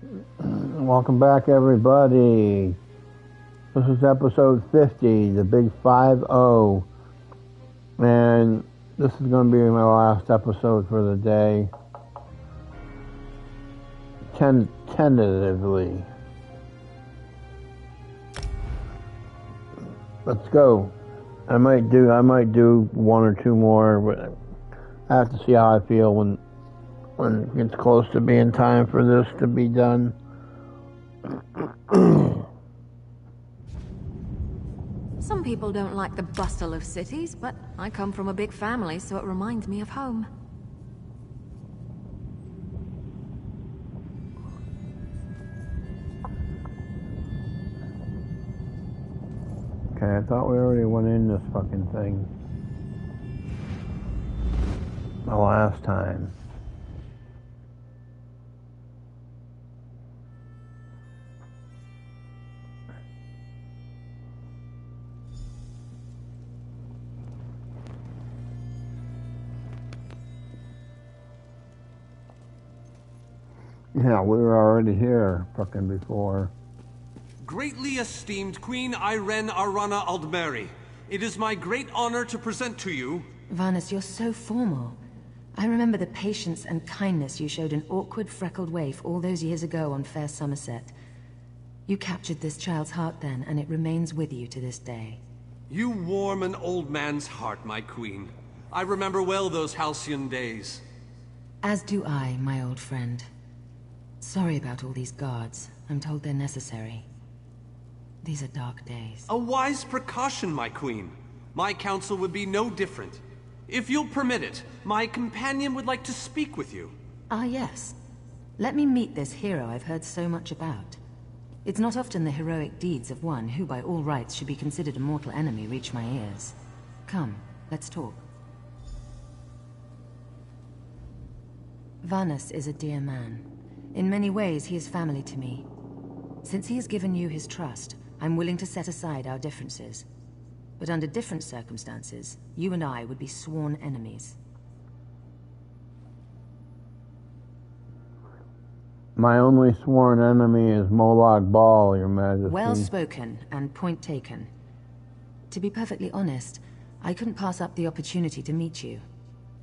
Welcome back, everybody. This is episode 50, the big 5-0. And this is going to be my last episode for the day. Tentatively. Let's go. I might do one or two more, but I have to see how I feel when it gets close to being time for this to be done. Some people don't like the bustle of cities, but I come from a big family, so it reminds me of home. Okay, I thought we already went in this fucking thing the last time. Yeah, we were already here fucking before. Greatly esteemed Queen Irene Arana Aldmeri, it is my great honor to present to you... Varnus, you're so formal. I remember the patience and kindness you showed an awkward, freckled waif all those years ago on fair Somerset. You captured this child's heart then, and it remains with you to this day. You warm an old man's heart, my queen. I remember well those halcyon days. As do I, my old friend. Sorry about all these guards. I'm told they're necessary. These are dark days. A wise precaution, my queen. My counsel would be no different. If you'll permit it, my companion would like to speak with you. Ah, yes. Let me meet this hero I've heard so much about. It's not often the heroic deeds of one who by all rights should be considered a mortal enemy reach my ears. Come, let's talk. Varnus is a dear man. In many ways, he is family to me. Since he has given you his trust, I'm willing to set aside our differences. But under different circumstances, you and I would be sworn enemies. My only sworn enemy is Molag Bal, Your Majesty. Well spoken, and point taken. To be perfectly honest, I couldn't pass up the opportunity to meet you.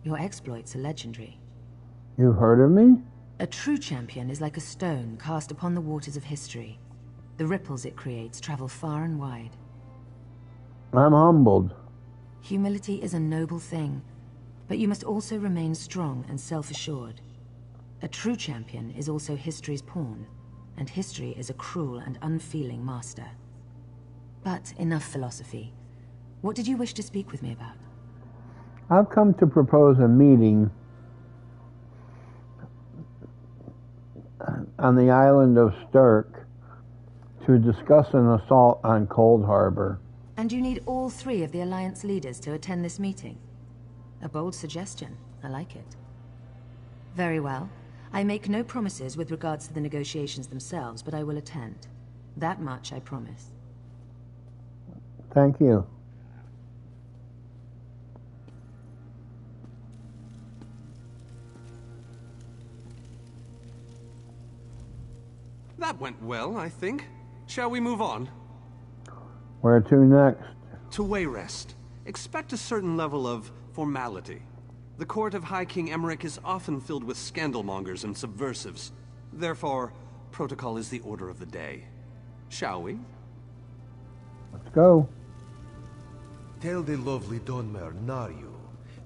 Your exploits are legendary. You've heard of me? A true champion is like a stone cast upon the waters of history. The ripples it creates travel far and wide. I'm humbled. Humility is a noble thing, but you must also remain strong and self-assured. A true champion is also history's pawn, and history is a cruel and unfeeling master. But enough philosophy. What did you wish to speak with me about? I've come to propose a meeting on the island of Stirk to discuss an assault on Cold Harbor. And you need all three of the Alliance leaders to attend this meeting. A bold suggestion. I like it. Very well. I make no promises with regards to the negotiations themselves, but I will attend. That much I promise. Thank you. That went well, I think. Shall we move on? Where to next? To Wayrest. Expect a certain level of formality. The court of High King Emmerich is often filled with scandalmongers and subversives. Therefore, protocol is the order of the day. Shall we? Let's go. Tell the lovely Dunmer Naryu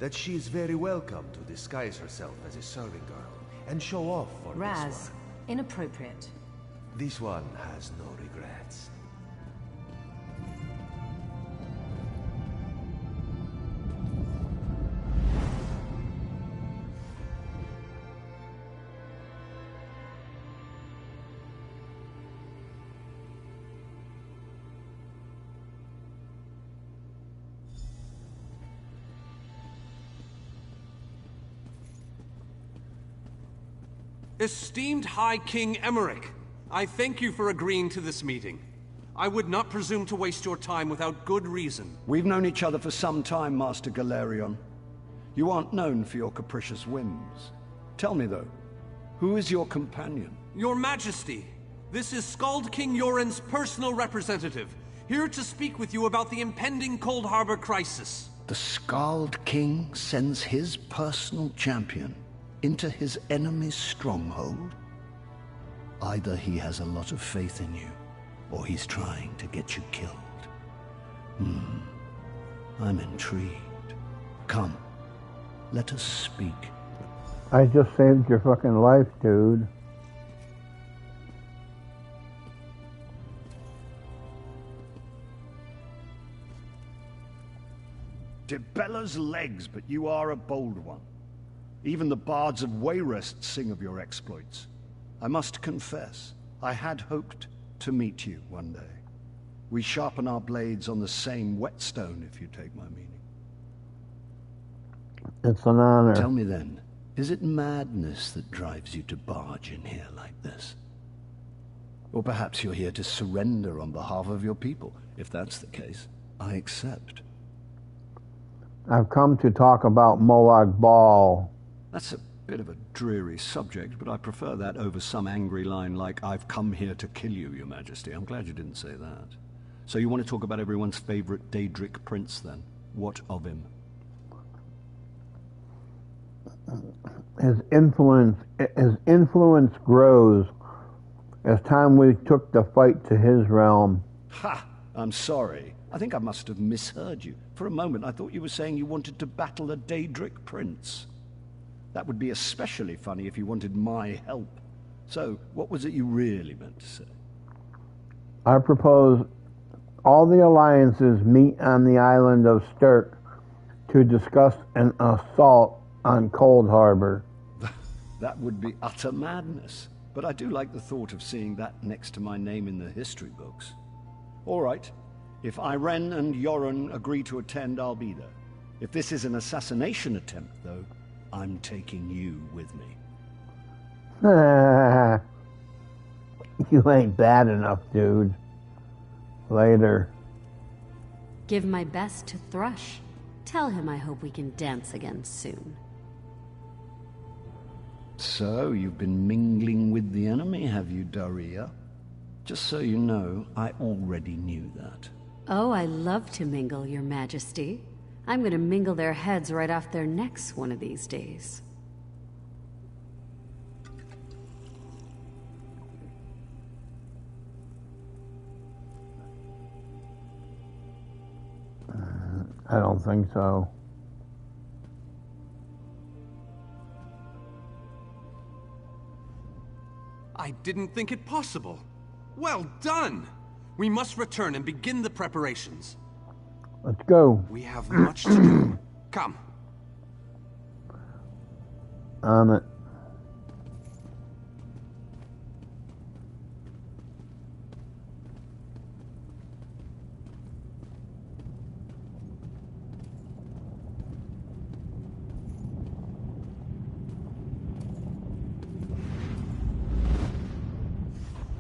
that she is very welcome to disguise herself as a serving girl and show off for this Raz, one. inappropriate. This one has no regrets. Esteemed High King Emmerich, I thank you for agreeing to this meeting. I would not presume to waste your time without good reason. We've known each other for some time, Master Galerion. You aren't known for your capricious whims. Tell me, though, Who is your companion? Your Majesty, this is Skald King Yoren's personal representative, here to speak with you about the impending Cold Harbor crisis. The Skald King sends his personal champion into his enemy's stronghold? Either he has a lot of faith in you, or he's trying to get you killed. I'm intrigued. Come, let us speak. I just saved your fucking life, dude. Dibella's legs, but you are a bold one. Even the bards of Wayrest sing of your exploits. I must confess, I had hoped to meet you one day. We sharpen our blades on the same whetstone, if you take my meaning. It's an honor. Tell me then, is it madness that drives you to barge in here like this? Or perhaps you're here to surrender on behalf of your people. If that's the case, I accept. I've come to talk about Molag Bal. That's a bit of a dreary subject, but I prefer that over some angry line like, "I've come here to kill you, Your Majesty." I'm glad you didn't say that. So you want to talk about everyone's favorite Daedric prince, then? What of him? His influence grows as time we took the fight to his realm. Ha! I'm sorry. I think I must have misheard you. For a moment, I thought you were saying you wanted to battle a Daedric prince. That would be especially funny if you wanted my help. So, what was it you really meant to say? I propose all the alliances meet on the island of Stirk to discuss an assault on Cold Harbor. That would be utter madness. But I do like the thought of seeing that next to my name in the history books. All right. If Irene and Yoren agree to attend, I'll be there. If this is an assassination attempt, though, I'm taking you with me. You ain't bad enough, dude. Later. Give my best to Thrush. Tell him I hope we can dance again soon. So, you've been mingling with the enemy, have you, Daria? Just so you know, I already knew that. Oh, I love to mingle, Your Majesty. I'm gonna mingle their heads right off their necks one of these days. I don't think so. I didn't think it possible. Well done! We must return and begin the preparations. Let's go. We have much to do. Come. On it.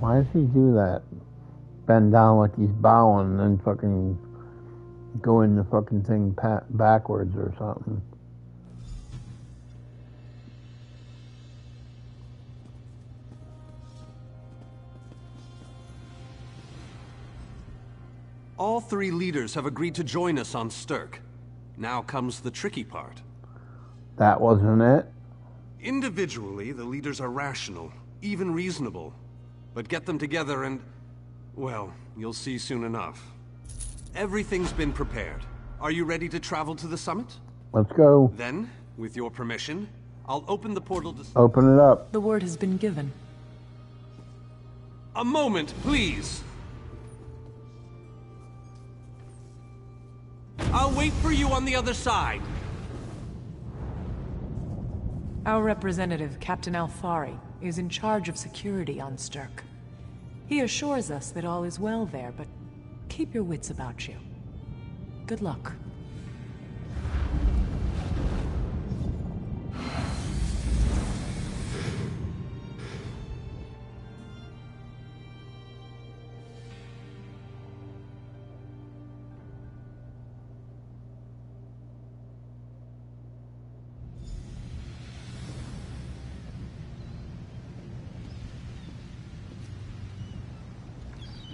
Why does he do that? Bend down like he's bowing and then fucking go in the fucking thing backwards or something. All three leaders have agreed to join us on Stirk. Now comes the tricky part. That wasn't it? Individually, the leaders are rational, even reasonable. But get them together and, well, you'll see soon enough. Everything's been prepared. Are you ready to travel to the summit? Let's go. Then, with your permission, I'll open the portal to... Open it up. The word has been given. A moment, please! I'll wait for you on the other side. Our representative, Captain Alfari, is in charge of security on Stirk. He assures us that all is well there, but keep your wits about you. Good luck.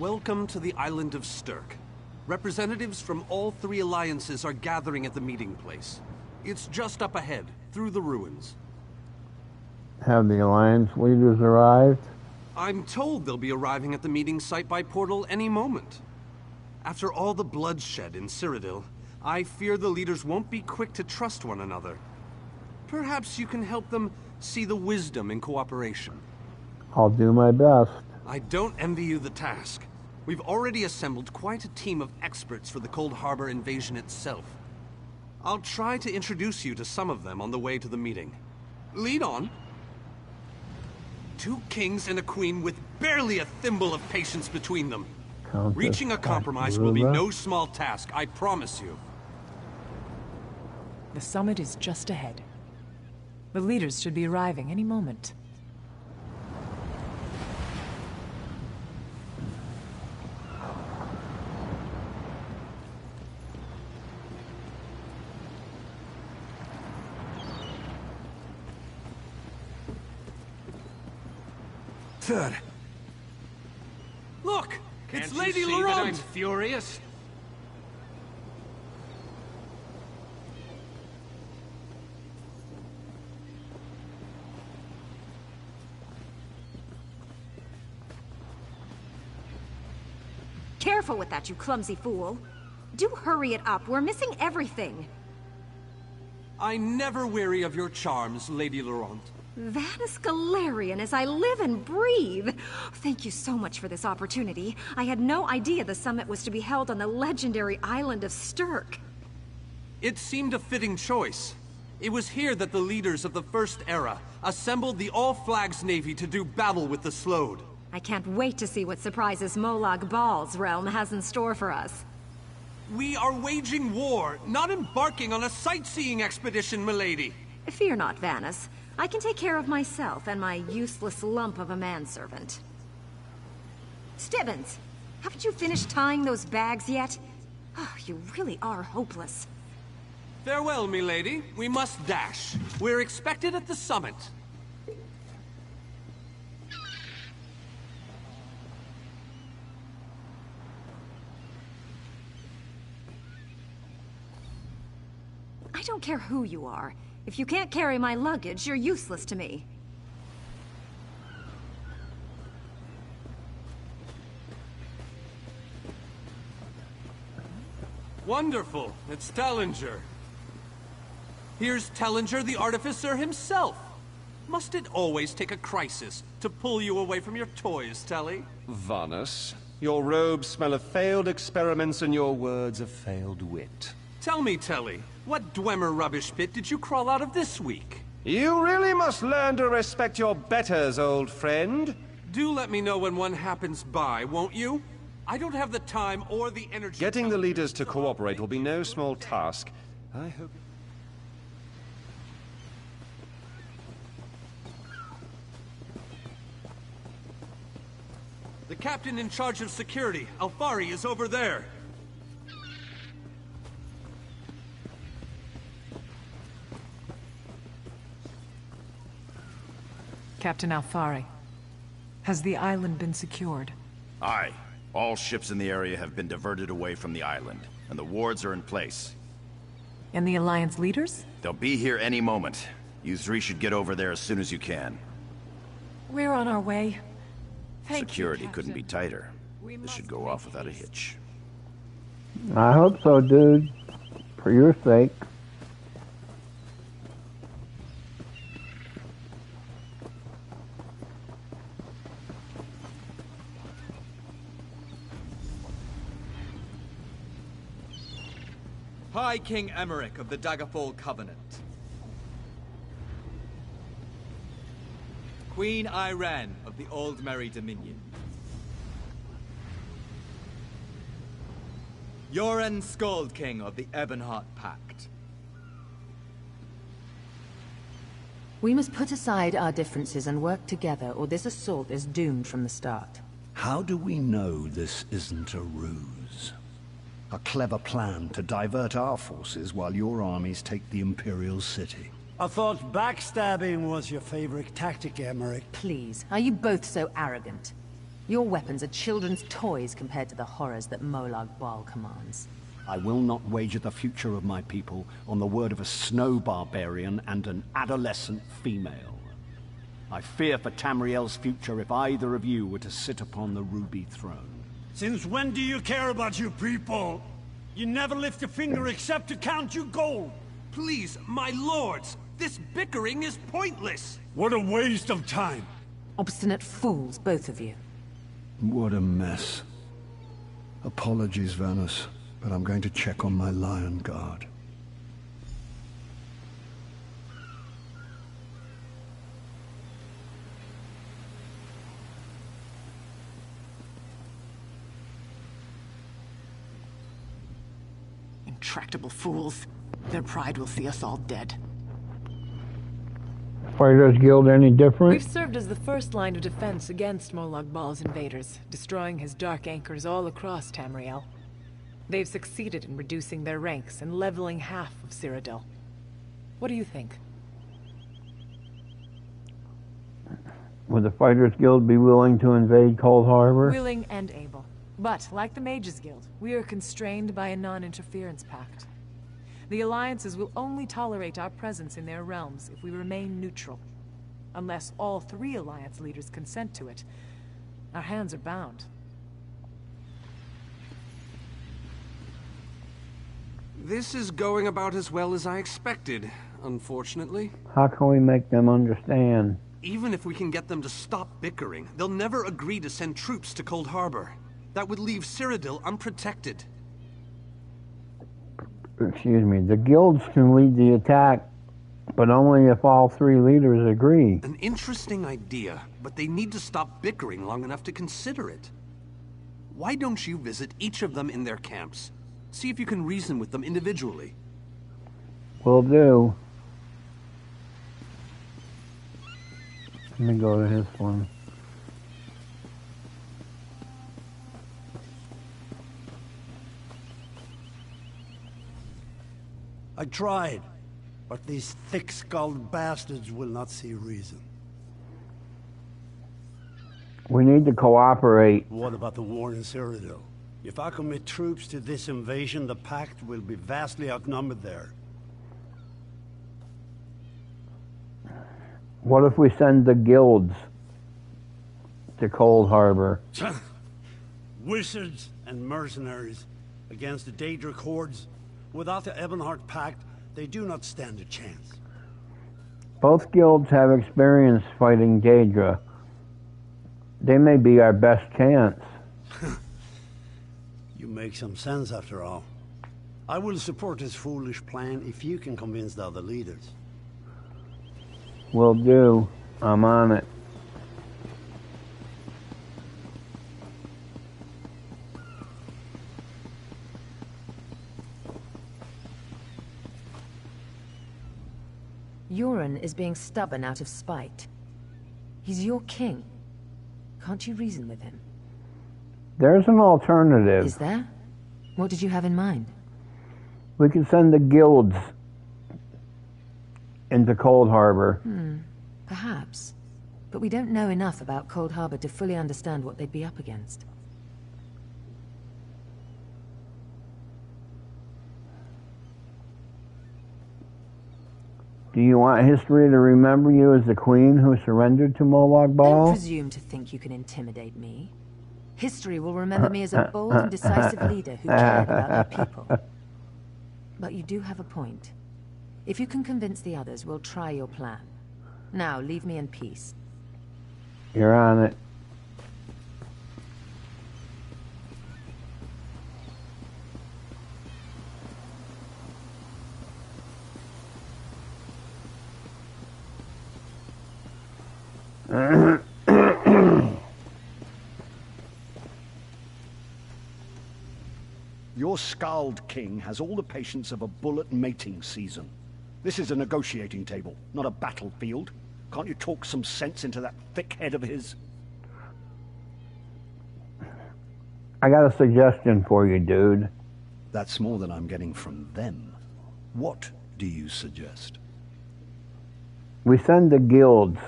Welcome to the island of Stirk. Representatives from all three alliances are gathering at the meeting place. It's just up ahead, through the ruins. Have the Alliance leaders arrived? I'm told they'll be arriving at the meeting site by portal any moment. After all the bloodshed in Cyrodiil, I fear the leaders won't be quick to trust one another. Perhaps you can help them see the wisdom in cooperation. I'll do my best. I don't envy you the task. We've already assembled quite a team of experts for the Cold Harbor invasion itself. I'll try to introduce you to some of them on the way to the meeting. Lead on. 2 kings and a queen with barely a thimble of patience between them. Countess Reaching a compromise will be Aruba. no small task, I promise you. The summit is just ahead. The leaders should be arriving any moment. Third. Look! It's Lady Can't you see that I'm Laurent! furious? Careful with that, you clumsy fool. Do hurry it up. We're missing everything. I never weary of your charms, Lady Laurent. Vanus Galarian as I live and breathe. Thank you so much for this opportunity. I had no idea the summit was to be held on the legendary island of Stirk. It seemed a fitting choice. It was here that the leaders of the First Era assembled the All-Flags Navy to do battle with the Slode. I can't wait to see what surprises Molag Bal's realm has in store for us. We are waging war, not embarking on a sightseeing expedition, milady. Fear not, Vanus. I can take care of myself and my useless lump of a manservant. Stibbins, haven't you finished tying those bags yet? Oh, you really are hopeless. Farewell, milady. We must dash. We're expected at the summit. I don't care who you are. If you can't carry my luggage, you're useless to me. Wonderful. It's Tellinger. Here's Tellinger, the artificer himself. Must it always take a crisis to pull you away from your toys, Telly? Vanus, your robes smell of failed experiments and your words of failed wit. Tell me, Telly, what Dwemer rubbish pit did you crawl out of this week? You really must learn to respect your betters, old friend. Do let me know when one happens by, won't you? I don't have the time or the energy... Getting the leaders to cooperate will be no small task. I hope... The captain in charge of security, Alfari, is over there. Captain Alfari, has the island been secured? Aye. All ships in the area have been diverted away from the island, and the wards are in place. And the Alliance leaders? They'll be here any moment. You three should get over there as soon as you can. We're on our way. Thank Security you, couldn't be Captain. tighter. This should go off without a hitch. I hope so, dude. For your sake. High King Emmerich of the Daggerfall Covenant. Queen Irene of the Old Merry Dominion. Yoren Skald King of the Ebonheart Pact. We must put aside our differences and work together, or this assault is doomed from the start. How do we know this isn't a ruse? A clever plan to divert our forces while your armies take the Imperial City. I thought backstabbing was your favorite tactic, Emmerich. Please, are you both so arrogant? Your weapons are children's toys compared to the horrors that Molag Bal commands. I will not wager the future of my people on the word of a snow barbarian and an adolescent female. I fear for Tamriel's future if either of you were to sit upon the ruby throne. Since when do you care about your people? You never lift a finger except to count your gold. Please, my lords, this bickering is pointless. What a waste of time. Obstinate fools, both of you. What a mess. Apologies, Vanus, but I'm going to check on my lion guard. Intractable fools. Their pride will see us all dead. Fighters Guild any different? We've served as the first line of defense against Molag Bal's invaders, destroying his dark anchors all across Tamriel. They've succeeded in reducing their ranks and leveling half of Cyrodiil. What do you think? Would the Fighters Guild be willing to invade Cold Harbor? Willing and able. But, like the Mages Guild, we are constrained by a non-interference pact. The alliances will only tolerate our presence in their realms if we remain neutral. Unless all 3 alliance leaders consent to it, our hands are bound. This is going about as well as I expected, unfortunately. How can we make them understand? Even if we can get them to stop bickering, they'll never agree to send troops to Cold Harbor. That would leave Cyrodiil unprotected. Excuse me, the guilds can lead the attack, but only if all 3 leaders agree. An interesting idea, but they need to stop bickering long enough to consider it. Why don't you visit each of them in their camps? See if you can reason with them individually. Will do. Let me go to his one. I tried, but these thick-skulled bastards will not see reason. We need to cooperate. What about the war in Cyrodiil? If I commit troops to this invasion, the Pact will be vastly outnumbered there. What if we send the guilds to Cold Harbor? Wizards and mercenaries against the Daedric hordes. Without the Ebonheart Pact, they do not stand a chance. Both guilds have experience fighting Daedra. They may be our best chance. You make some sense after all. I will support this foolish plan if you can convince the other leaders. Will do. I'm on it. Yoren is being stubborn out of spite. He's your king. Can't you reason with him? There's an alternative. Is there? What did you have in mind? We could send the guilds into Cold Harbor. Perhaps. But we don't know enough about Cold Harbor to fully understand what they'd be up against. Do you want history to remember you as the queen who surrendered to Molag Bal? Don't presume to think you can intimidate me. History will remember me as a bold and decisive leader who cared about her people. But you do have a point. If you can convince the others, we'll try your plan. Now, leave me in peace. You're on it. Your Skald king has all the patience of a bullet mating season. This is a negotiating table, not a battlefield. Can't you talk some sense into that thick head of his? I got a suggestion for you, dude. That's more than I'm getting from them. What do you suggest? We send the guilds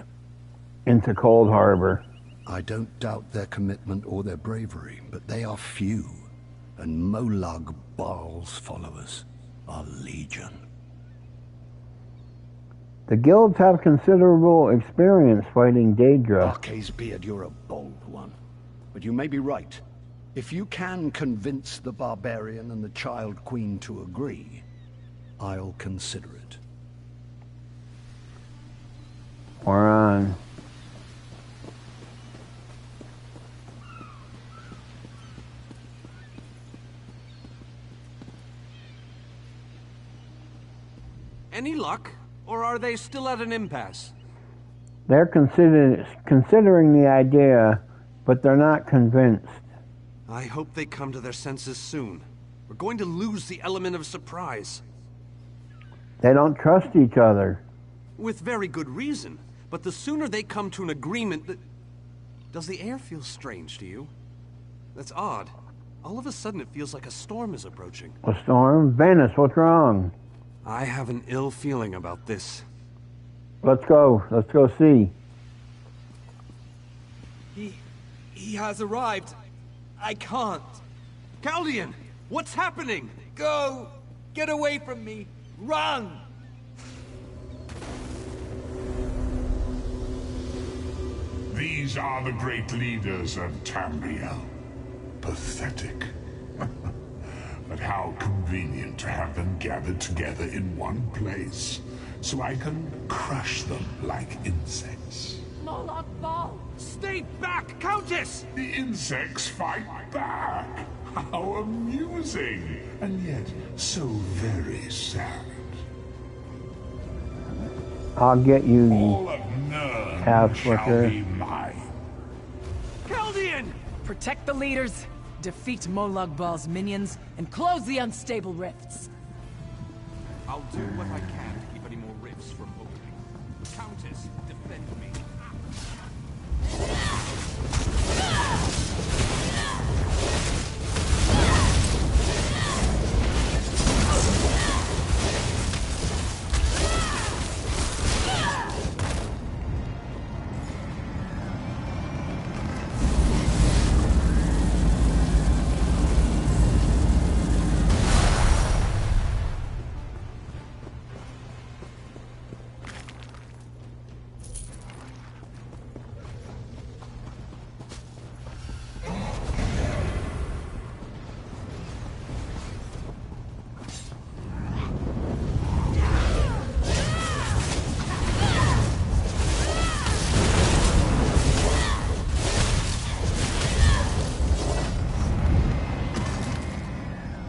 into Cold Harbor. I don't doubt their commitment or their bravery, but they are few, and Molag Baal's followers are legion. The guilds have considerable experience fighting Daedra. Arce's beard, you're a bold one. But you may be right. If you can convince the barbarian and the Child Queen to agree, I'll consider it. We're on. Any luck? Or are they still at an impasse? They're considering the idea, but they're not convinced. I hope they come to their senses soon. We're going to lose the element of surprise. They don't trust each other. With very good reason. But the sooner they come to an agreement that... Does the air feel strange to you? That's odd. All of a sudden it feels like a storm is approaching. A storm? Venus, what's wrong? I have an ill feeling about this. Let's go. Let's go see. He has arrived. I can't. Chaldean! What's happening? Go! Get away from me! Run! These are the great leaders of Tamriel. Pathetic. But how convenient to have them gathered together in one place, so I can crush them like insects. Molag Bal! Stay back, Countess! The insects fight back! How amusing! And yet, so very sad. I'll get you, All of Nirn half shall flicker. be mine. Chaldean! Protect the leaders, defeat Molag Bal's minions, and close the unstable rifts. I'll do what I can to keep any more rifts from opening. Countess, defend me.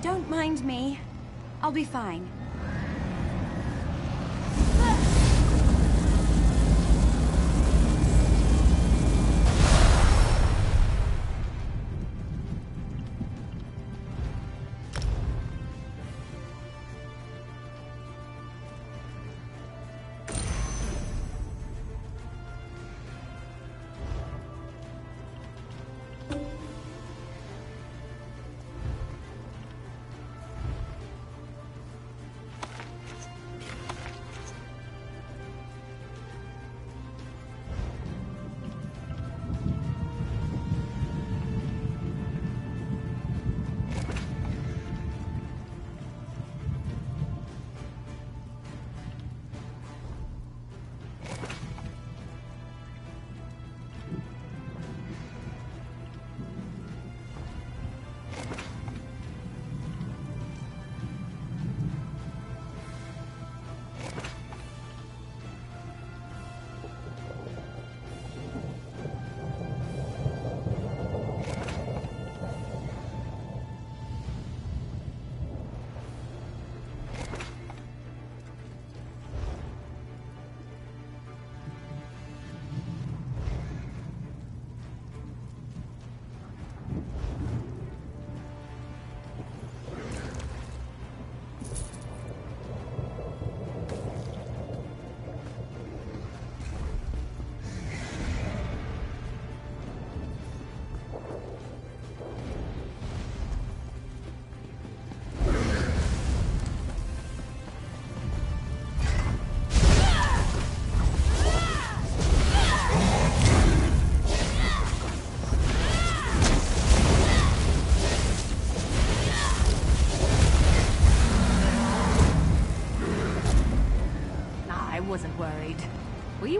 Don't mind me. I'll be fine.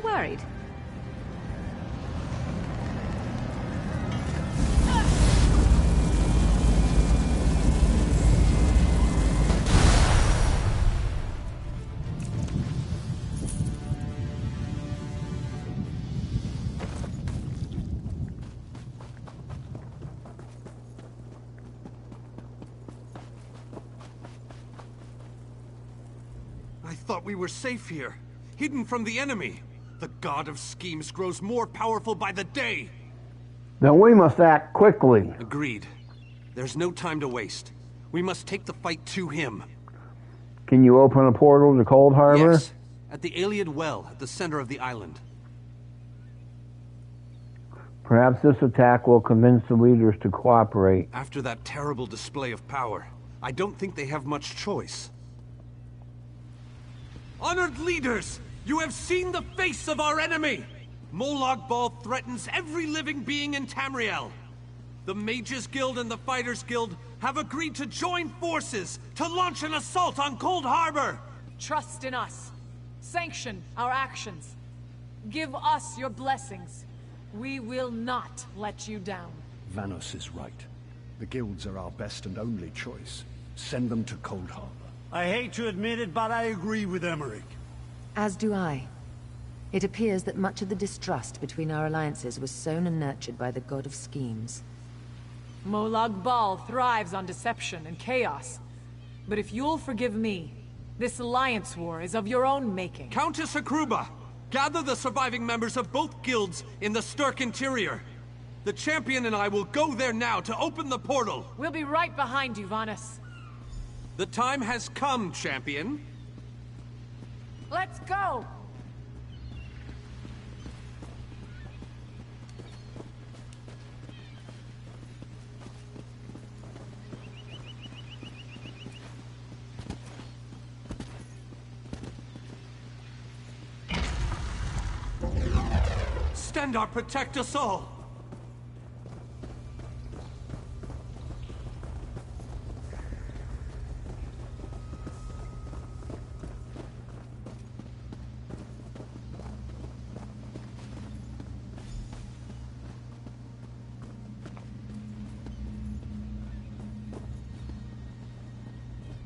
worried? I thought we were safe here, hidden from the enemy. The god of schemes grows more powerful by the day. Then we must act quickly. Agreed. There's no time to waste. We must take the fight to him. Can you open a portal to Cold Harbor? Yes, at the Iliad Well at the center of the island. Perhaps this attack will convince the leaders to cooperate. After that terrible display of power, I don't think they have much choice. Honored leaders, you have seen the face of our enemy! Molag Bal threatens every living being in Tamriel. The Mages Guild and the Fighters Guild have agreed to join forces to launch an assault on Cold Harbor! Trust in us. Sanction our actions. Give us your blessings. We will not let you down. Vanos is right. The guilds are our best and only choice. Send them to Cold Harbor. I hate to admit it, but I agree with Emmerich. As do I. It appears that much of the distrust between our alliances was sown and nurtured by the god of schemes. Molag Bal thrives on deception and chaos. But if you'll forgive me, this alliance war is of your own making. Countess Hakruba, gather the surviving members of both guilds in the Sturk interior. The champion and I will go there now to open the portal. We'll be right behind you, Vanos. The time has come, champion. Let's go! Stendarr, protect us all!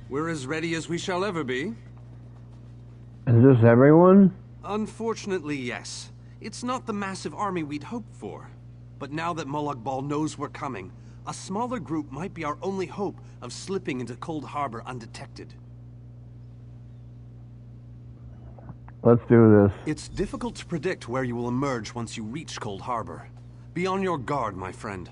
We're as ready as we shall ever be. Is this everyone? Unfortunately, yes. It's not the massive army we'd hoped for. But now that Molag Bal knows we're coming, a smaller group might be our only hope of slipping into Cold Harbor undetected. Let's do this. It's difficult to predict where you will emerge once you reach Cold Harbor. Be on your guard, my friend.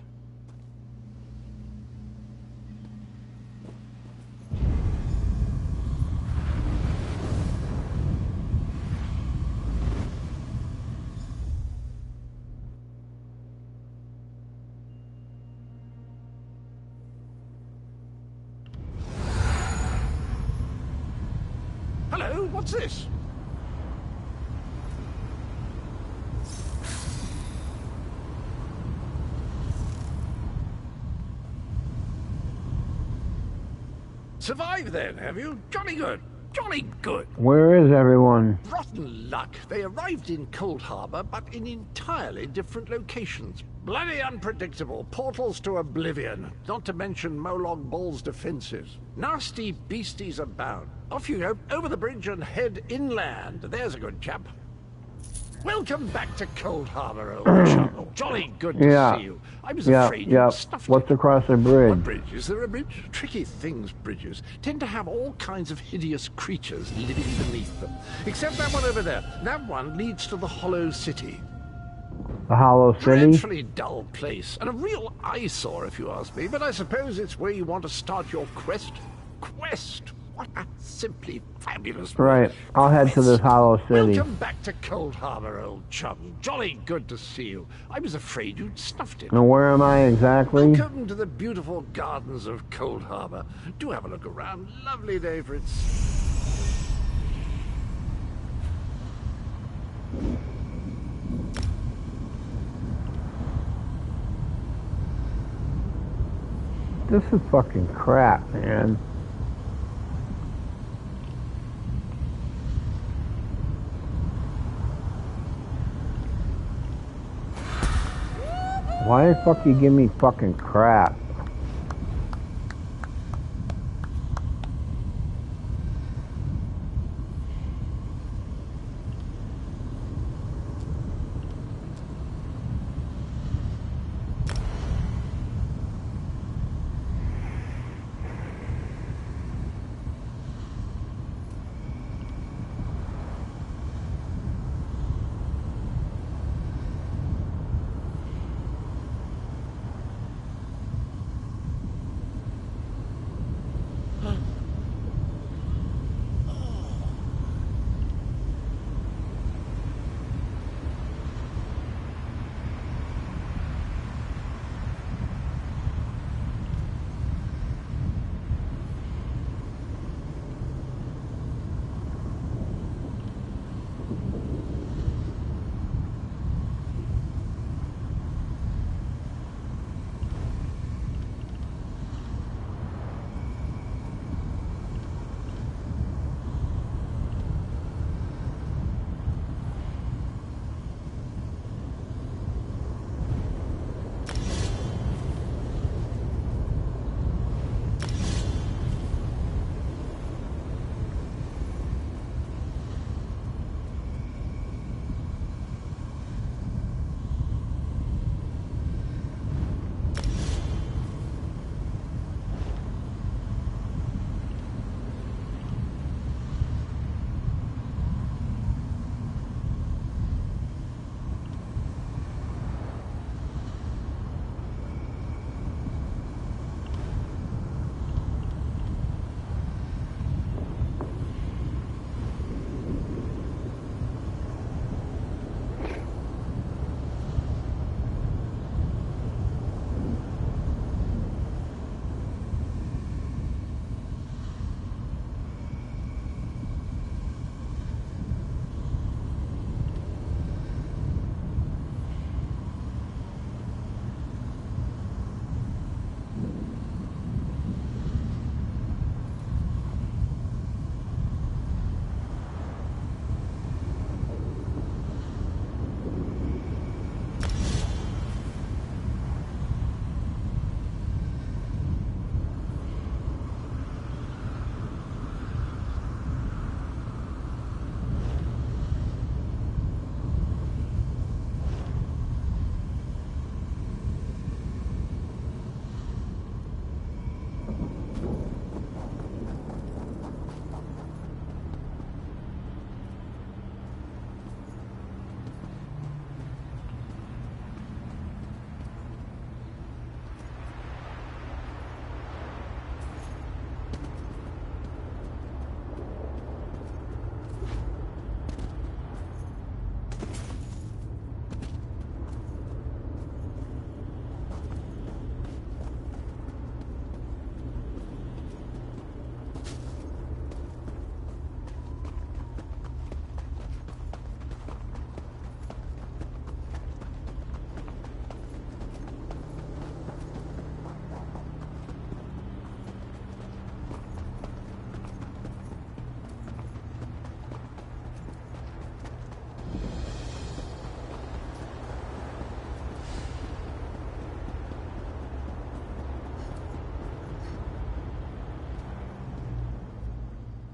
Hello, what's this? Survived then, have you? Jolly good. Jolly good. Where is everyone? Rotten luck. They arrived in Cold Harbor, but in entirely different locations. Bloody unpredictable. Portals to oblivion. Not to mention Molag Bal's defenses. Nasty beasties abound. Off you go, over the bridge and head inland. There's a good chap. Welcome back to Cold Harbor, old chum. Jolly good to see you. I was afraid you'd stuffed What's across the bridge? What bridge? Is there a bridge? Tricky things, bridges. Tend to have all kinds of hideous creatures living beneath them. Except that one over there. That one leads to the Hollow City. The Hollow City? Dreadfully dull place. And a real eyesore, if you ask me. But I suppose it's where you want to start your quest. Quest! What a simply fabulous word. Right. I'll head to this Hollow City. Welcome back to Cold Harbor, old chum. Jolly good to see you. I was afraid you'd snuffed it. And where am I exactly? Welcome to the beautiful gardens of Cold Harbor. Do have a look around. Lovely day for its... This is fucking crap, man. Why the fuck you give me fucking crap?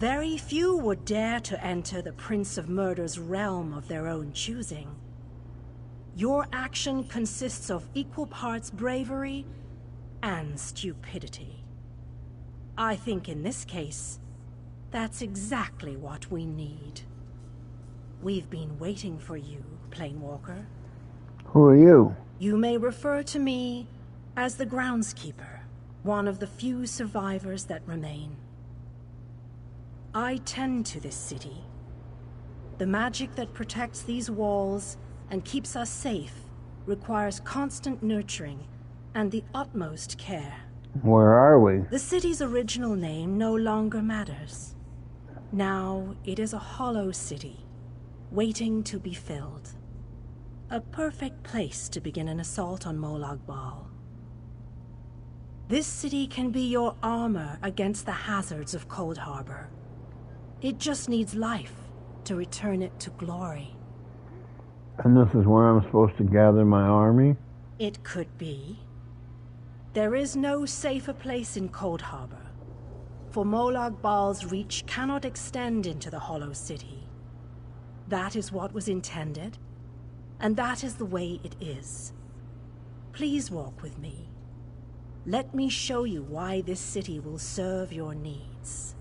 Very few would dare to enter the Prince of Murder's realm of their own choosing. Your action consists of equal parts bravery and stupidity. I think in this case, that's exactly what we need. We've been waiting for you, Planewalker. Who are you? You may refer to me as the Groundskeeper, one of the few survivors that remain. I tend to this city. The magic that protects these walls and keeps us safe requires constant nurturing and the utmost care. Where are we? The city's original name no longer matters. Now it is a hollow city, waiting to be filled. A perfect place to begin an assault on Molag Bal. This city can be your armor against the hazards of Cold Harbor. It just needs life to return it to glory. And this is where I'm supposed to gather my army? It could be. There is no safer place in Cold Harbor, for Molag Bal's reach cannot extend into the Hollow City. That is what was intended, and that is the way it is. Please walk with me. Let me show you why this city will serve your needs.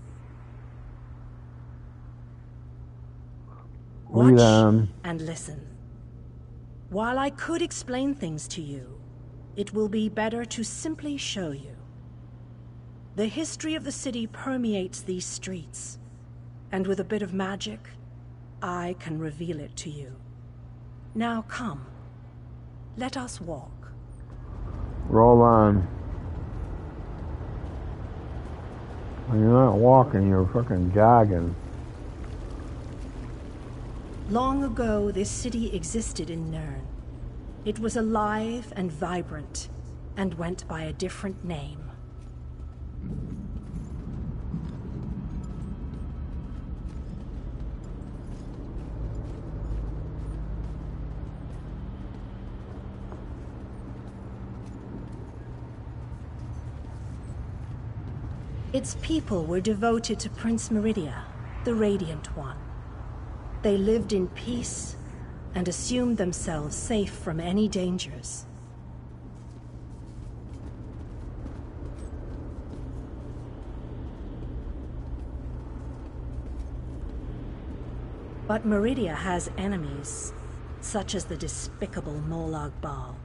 Watch and listen. While I could explain things to you, it will be better to simply show you. The history of the city permeates these streets, and with a bit of magic, I can reveal it to you. Now come, let us walk. Roll on. You're not walking, you're fucking jogging. Long ago, this city existed in Nirn. It was alive and vibrant, and went by a different name. Its people were devoted to Prince Meridia, the Radiant One. They lived in peace and assumed themselves safe from any dangers. But Meridia has enemies, such as the despicable Molag Bal.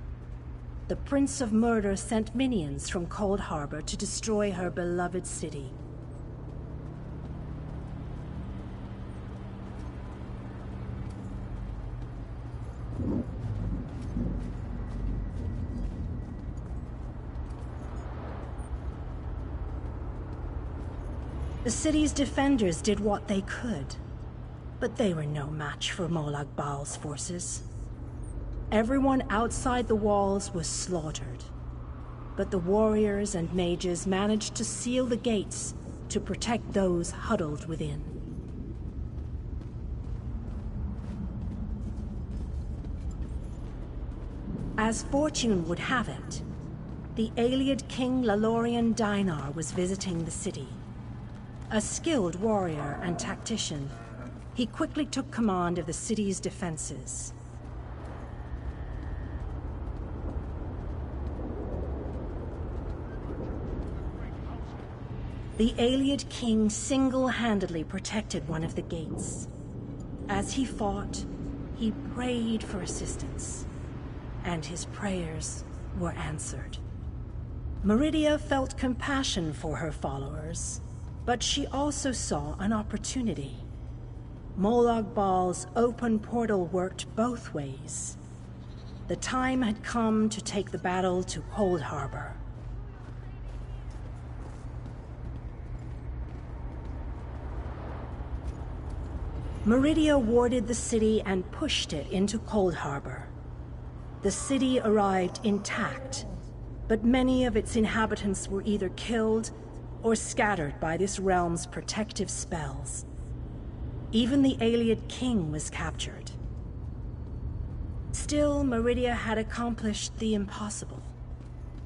The Prince of Murder sent minions from Cold Harbor to destroy her beloved city. The city's defenders did what they could, but they were no match for Molag Bal's forces. Everyone outside the walls was slaughtered, but the warriors and mages managed to seal the gates to protect those huddled within. As fortune would have it, the Ayleid King Lalorian Dainar was visiting the city. A skilled warrior and tactician, he quickly took command of the city's defenses. The Ayleid King single-handedly protected one of the gates. As he fought, he prayed for assistance, and his prayers were answered. Meridia felt compassion for her followers, but she also saw an opportunity. Molag Bal's open portal worked both ways. The time had come to take the battle to Cold Harbor. Meridia warded the city and pushed it into Cold Harbor. The city arrived intact, but many of its inhabitants were either killed or scattered by this realm's protective spells. Even the Ayleid King was captured. Still, Meridia had accomplished the impossible.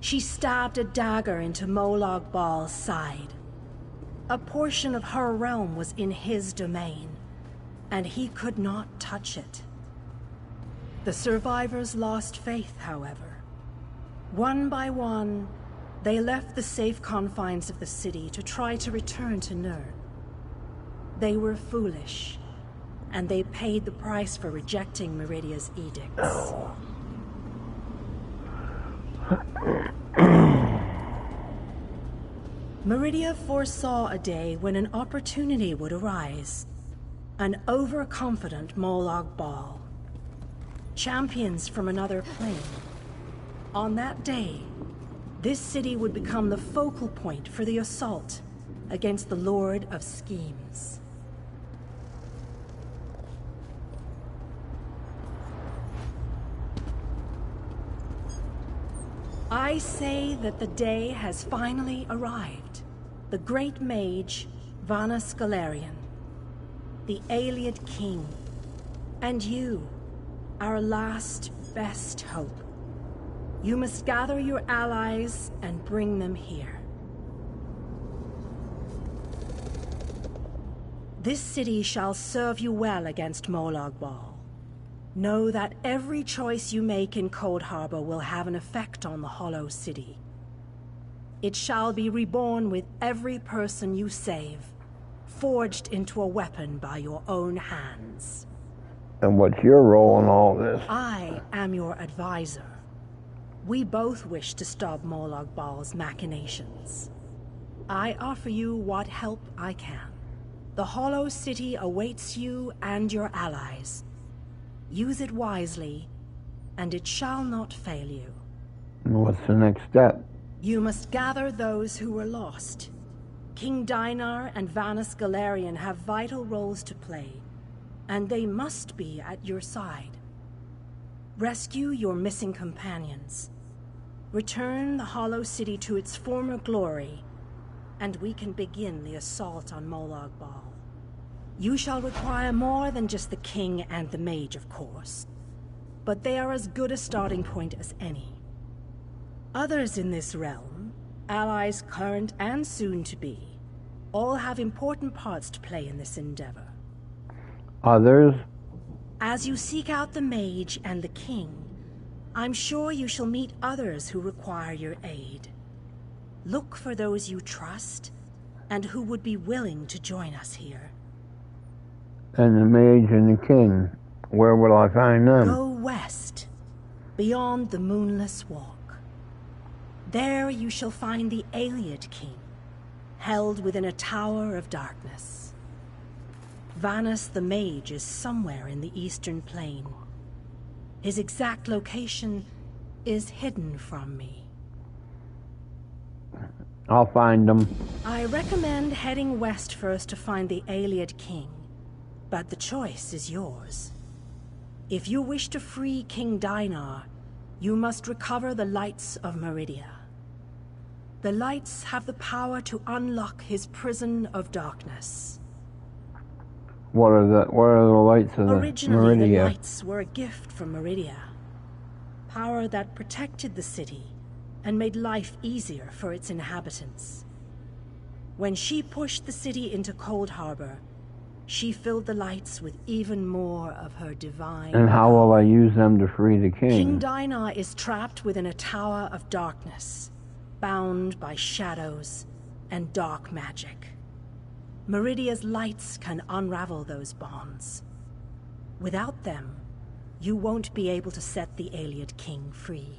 She stabbed a dagger into Molag Bal's side. A portion of her realm was in his domain, and he could not touch it. The survivors lost faith, however. One by one, they left the safe confines of the city to try to return to Nirn. They were foolish, and they paid the price for rejecting Meridia's edicts. Meridia foresaw a day when an opportunity would arise. An overconfident Molag Bal. Champions from another plane. On that day, this city would become the focal point for the assault against the Lord of Schemes. I say that the day has finally arrived. The great mage, Vana Scalarian, the Ayleid King, and you, our last best hope. You must gather your allies and bring them here. This city shall serve you well against Molag Bal. Know that every choice you make in Cold Harbor will have an effect on the Hollow City. It shall be reborn with every person you save, forged into a weapon by your own hands. And what's your role in all this? I am your advisor. We both wish to stop Molag Bal's machinations. I offer you what help I can. The Hollow City awaits you and your allies. Use it wisely, and it shall not fail you. What's the next step? You must gather those who were lost. King Dinar and Vanus Galarian have vital roles to play, and they must be at your side. Rescue your missing companions. Return the Hollow City to its former glory, and we can begin the assault on Molag Bal. You shall require more than just the king and the mage, of course, but they are as good a starting point as any. Others in this realm, allies current and soon to be, all have important parts to play in this endeavor. Others? As you seek out the mage and the king, I'm sure you shall meet others who require your aid. Look for those you trust, and who would be willing to join us here. And the mage and the king, where will I find them? Go west, beyond the Moonless Walk. There you shall find the Ayleid King, held within a tower of darkness. Vanus the Mage is somewhere in the Eastern Plain. His exact location is hidden from me. I'll find them. I recommend heading west first to find the Ayleid King, but the choice is yours. If you wish to free King Dinar, you must recover the lights of Meridia. The lights have the power to unlock his prison of darkness. What are the lights of the Originally, Meridia? the lights were a gift from Meridia. Power that protected the city and made life easier for its inhabitants. When she pushed the city into Cold Harbor, she filled the lights with even more of her divine... And how will I use them to free the king? King Dinar is trapped within a tower of darkness, bound by shadows and dark magic. Meridia's lights can unravel those bonds. Without them, you won't be able to set the Ayleid King free.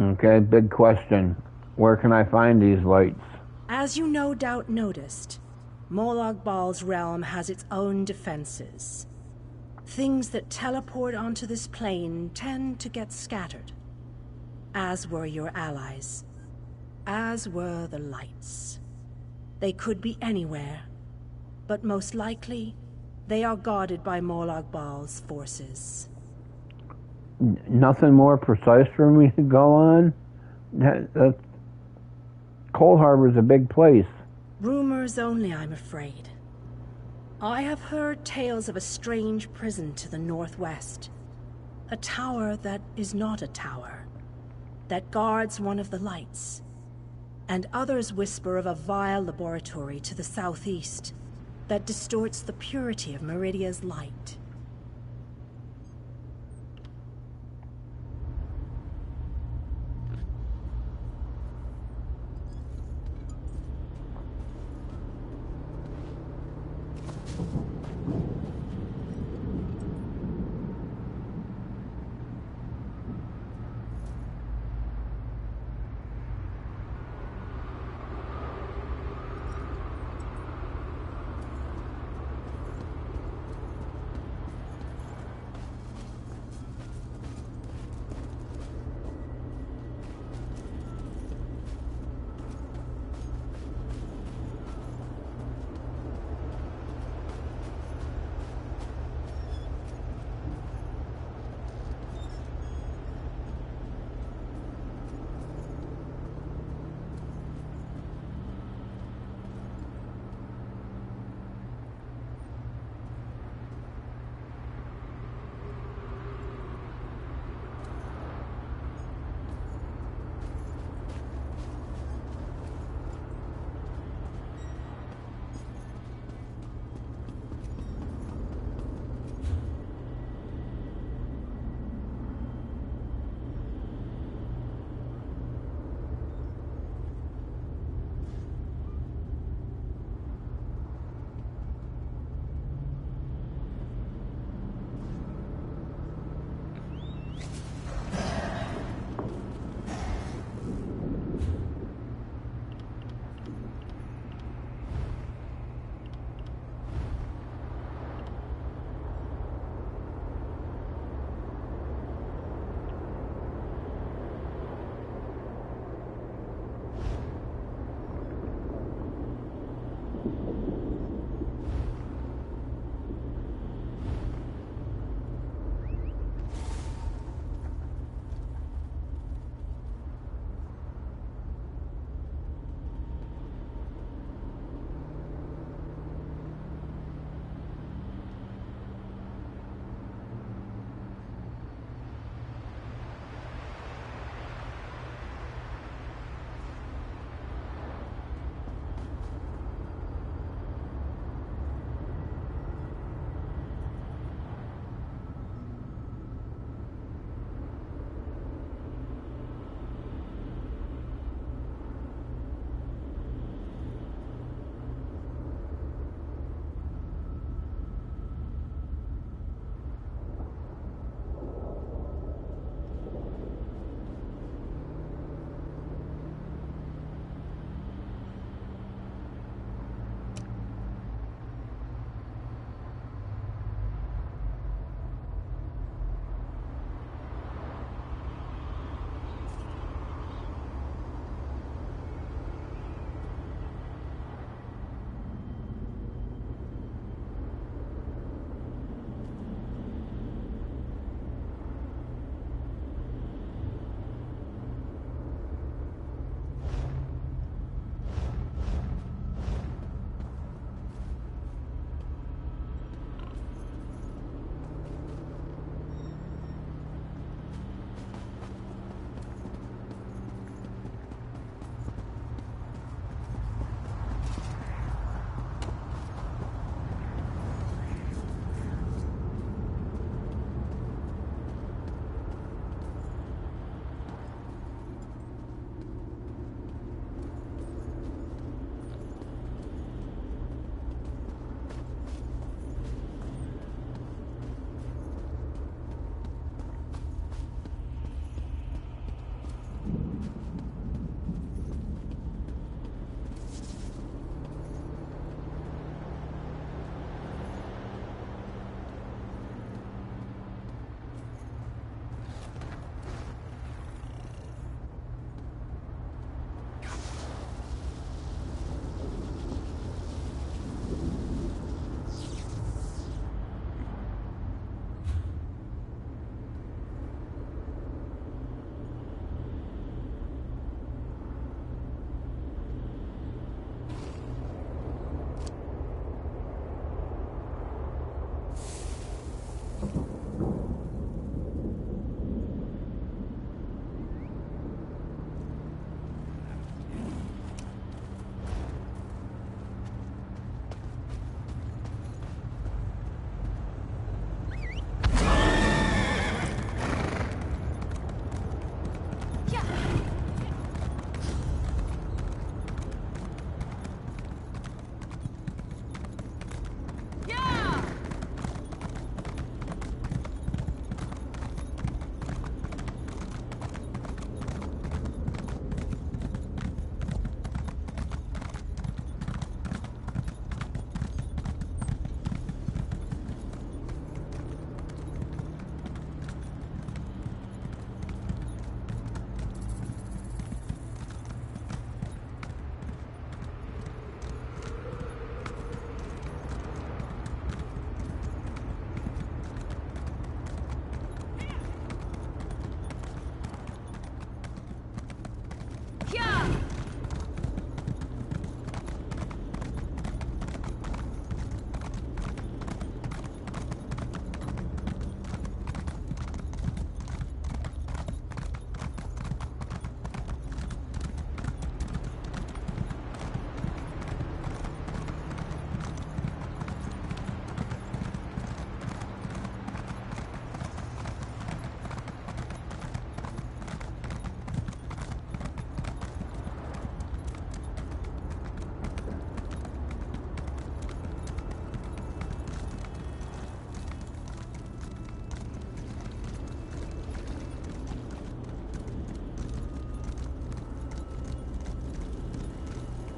Okay, big question. Where can I find these lights? As you no doubt noticed, Molag Bal's realm has its own defenses. Things that teleport onto this plane tend to get scattered. As were your allies. As were the lights. They could be anywhere, but most likely, they are guarded by Molag Bal's forces. Nothing more precise for me to go on? Cold Harbor's a big place. Rumors only, I'm afraid. I have heard tales of a strange prison to the northwest. A tower that is not a tower, that guards one of the lights. And others whisper of a vile laboratory to the southeast that distorts the purity of Meridia's light.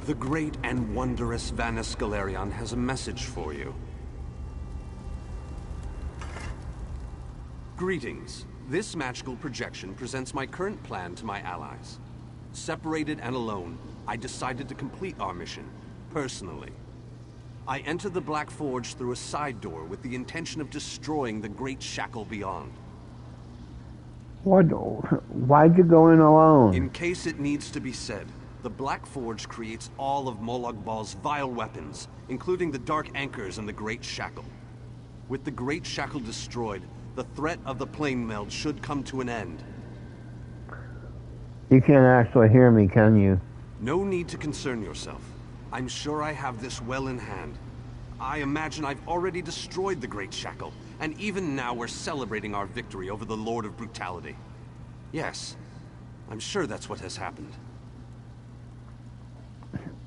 The great and wondrous Vanus Galerion has a message for you. Greetings. This magical projection presents my current plan to my allies. Separated and alone, I decided to complete our mission, personally. I entered the Black Forge through a side door with the intention of destroying the Great Shackle beyond. What? Why'd you go in alone? In case it needs to be said, the Black Forge creates all of Molag Bal's vile weapons, including the Dark Anchors and the Great Shackle. With the Great Shackle destroyed, the threat of the plane meld should come to an end. You can't actually hear me, can you? No need to concern yourself. I'm sure I have this well in hand. I imagine I've already destroyed the Great Shackle, and even now we're celebrating our victory over the Lord of Brutality. Yes, I'm sure that's what has happened.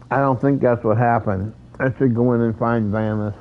I don't think that's what happened. I should go in and find Vanus.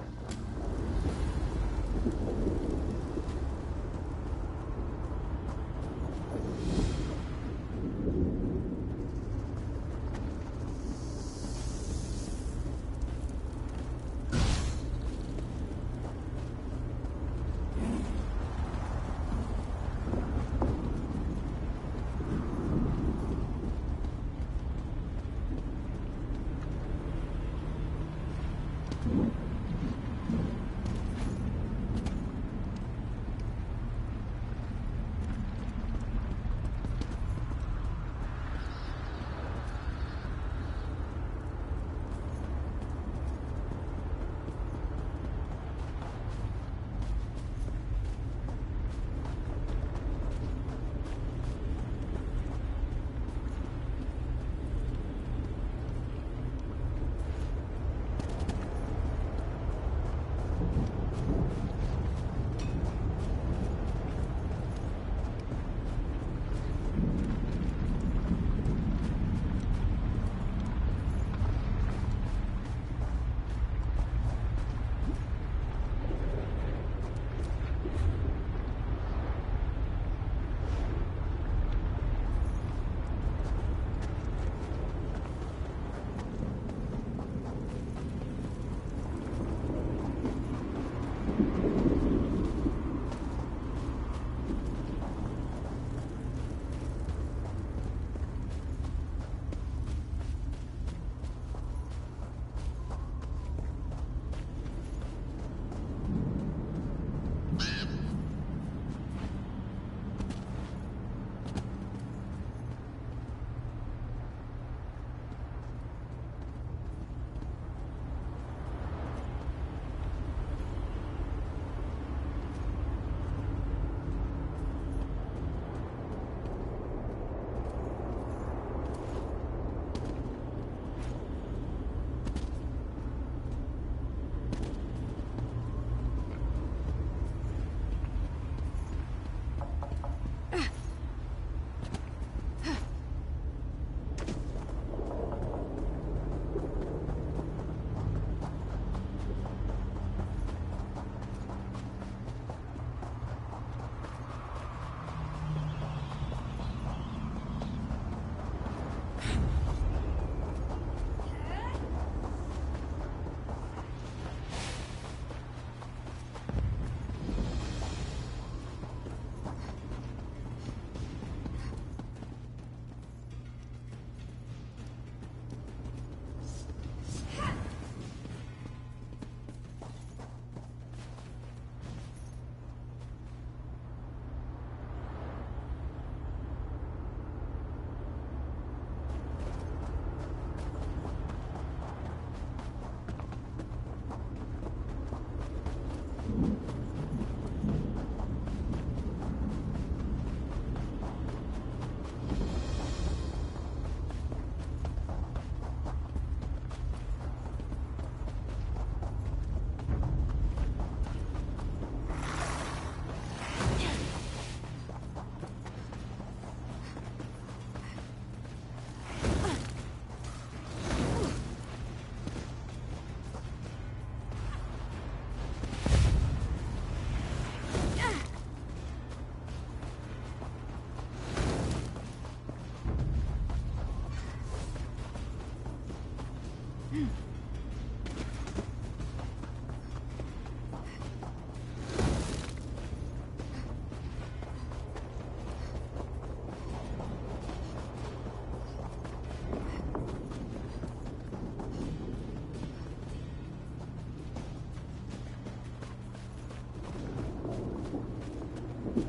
That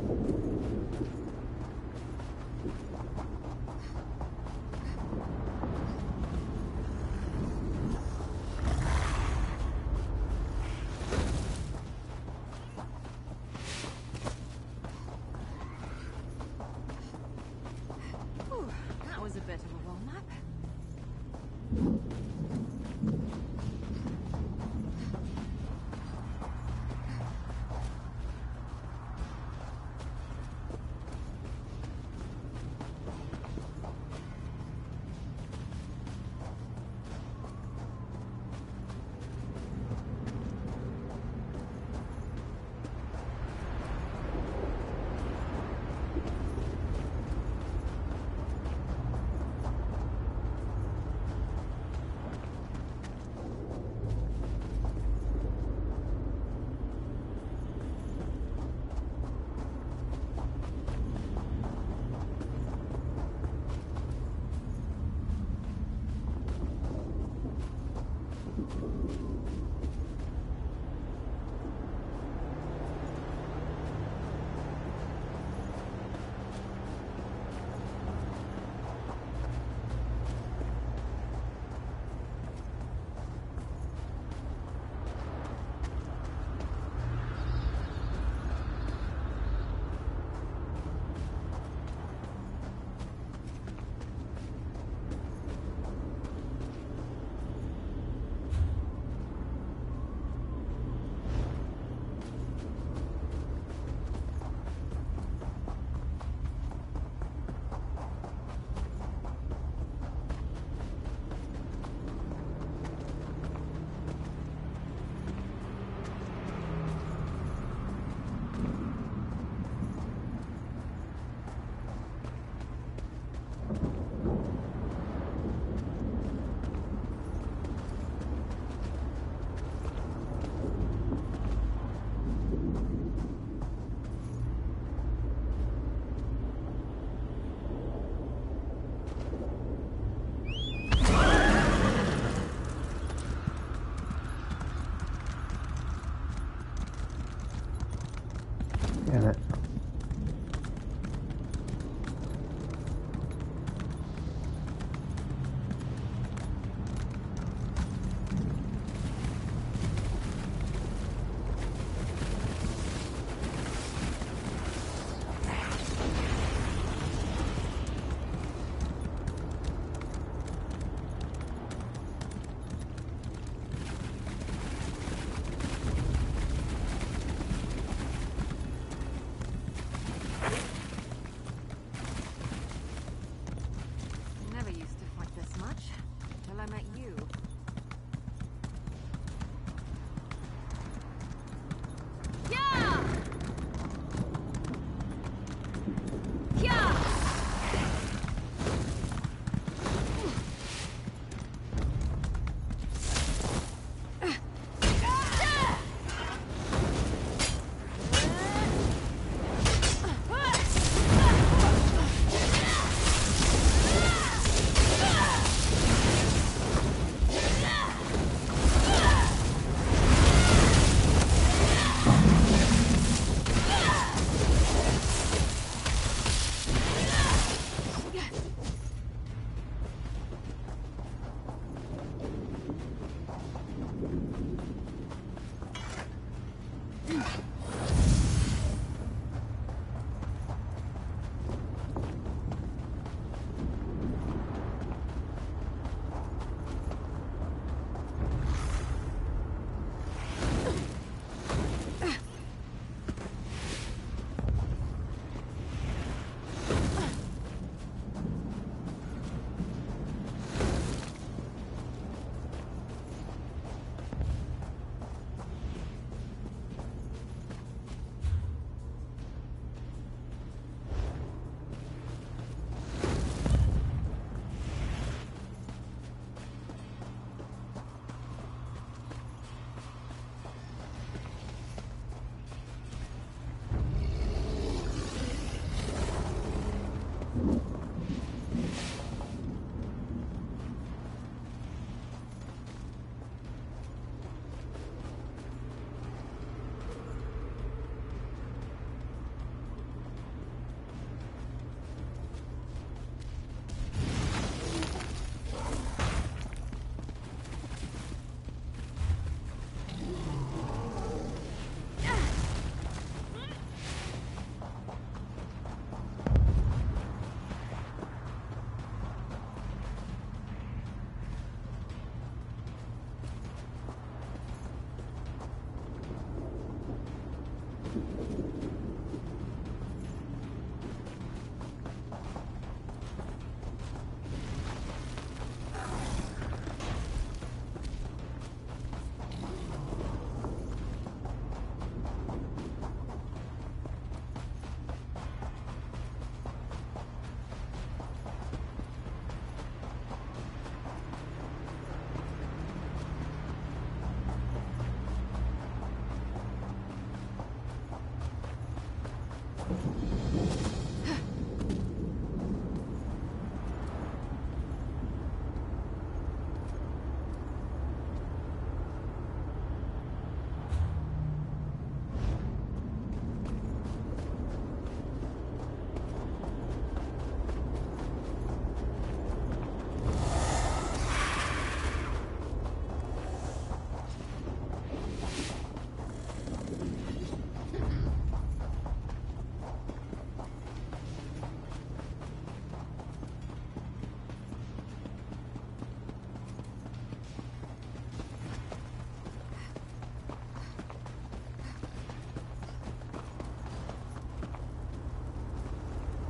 was a bit of a warm-up.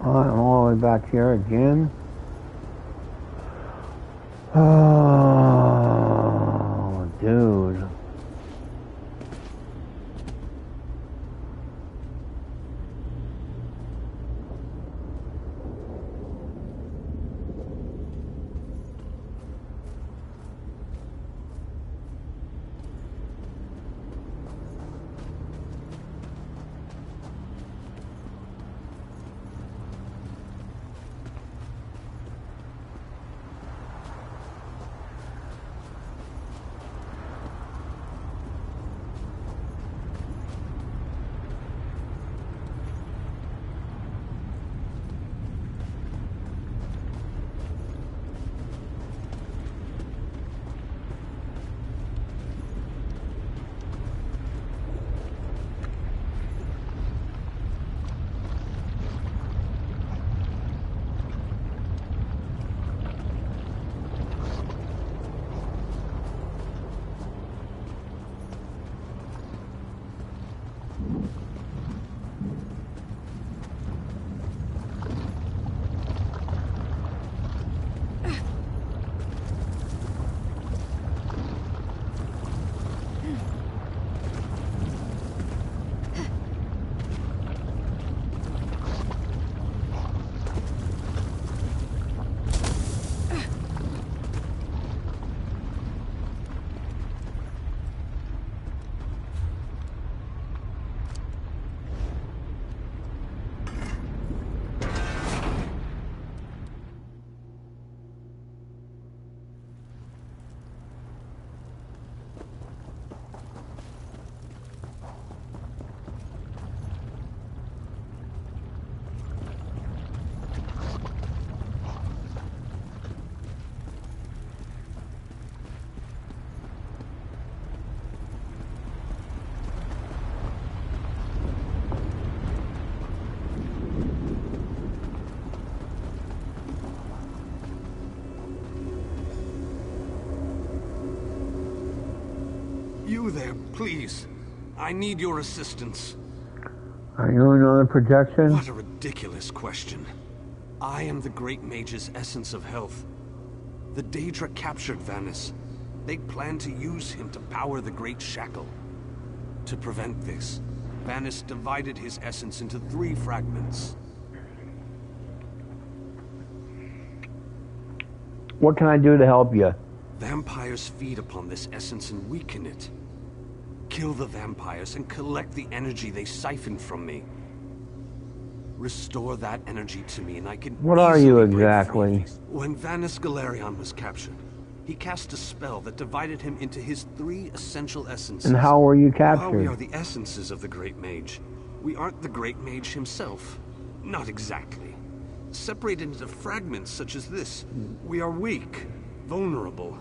I'm all the way back here again. Oh, dude. You there, please. I need your assistance. Are you another projection? What a ridiculous question. I am the Great Mage's essence of health. The Daedra captured Vannis. They plan to use him to power the Great Shackle. To prevent this, Vannis divided his essence into 3 fragments. What can I do to help you? Vampires feed upon this essence and weaken it. Kill the vampires and collect the energy they siphon from me. Restore that energy to me and I can What are you exactly? When Vannis Galerion was captured, he cast a spell that divided him into his 3 essential essences. And how were you While captured? we are the essences of the Great Mage, we aren't the Great Mage himself. Not exactly. Separated into fragments such as this, we are weak, vulnerable.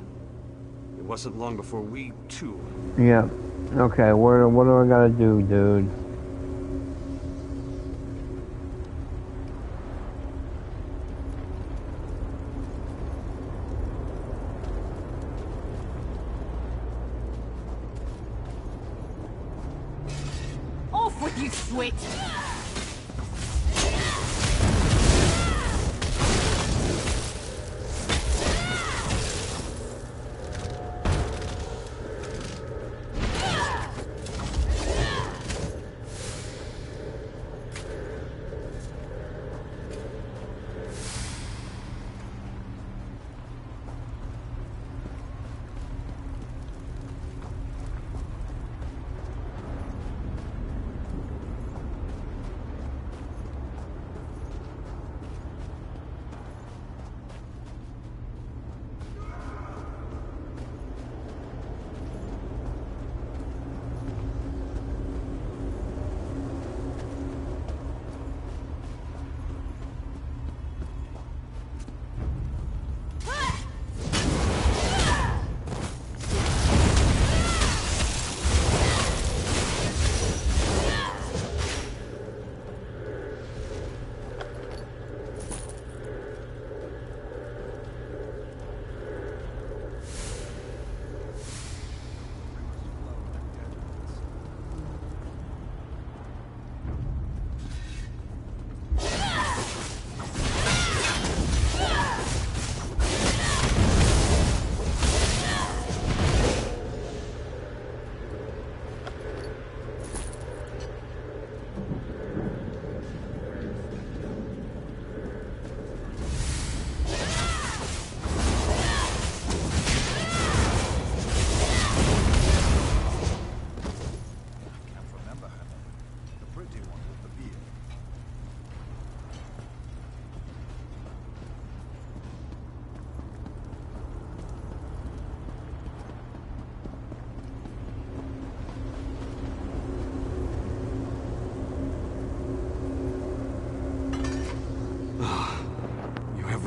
It wasn't long before we, too. Yeah. Okay, what do I gotta do, dude? Off with you, Switch!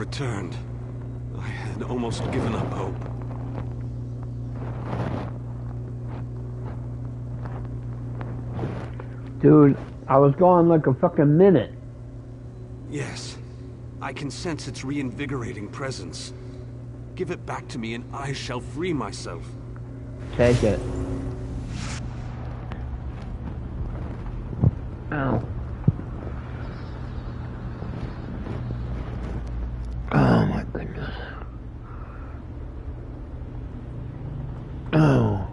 returned. I had almost given up hope. Dude, I was gone like a fucking minute. Yes. I can sense its reinvigorating presence. Give it back to me and I shall free myself. Take it. Ow. Oh my goodness. Oh.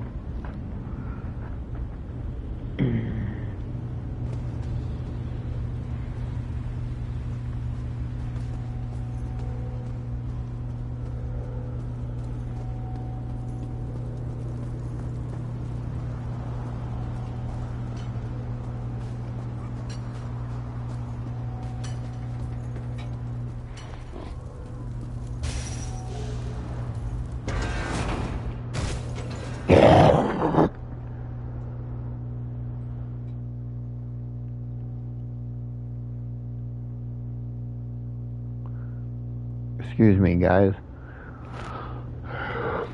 Excuse me, guys.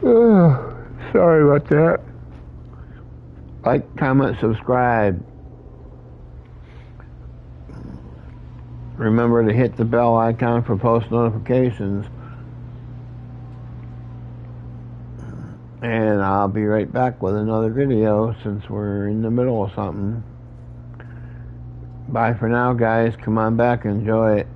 Sorry about that. Like, comment, subscribe. Remember to hit the bell icon for post notifications. And I'll be right back with another video since we're in the middle of something. Bye for now, guys. Come on back and enjoy it.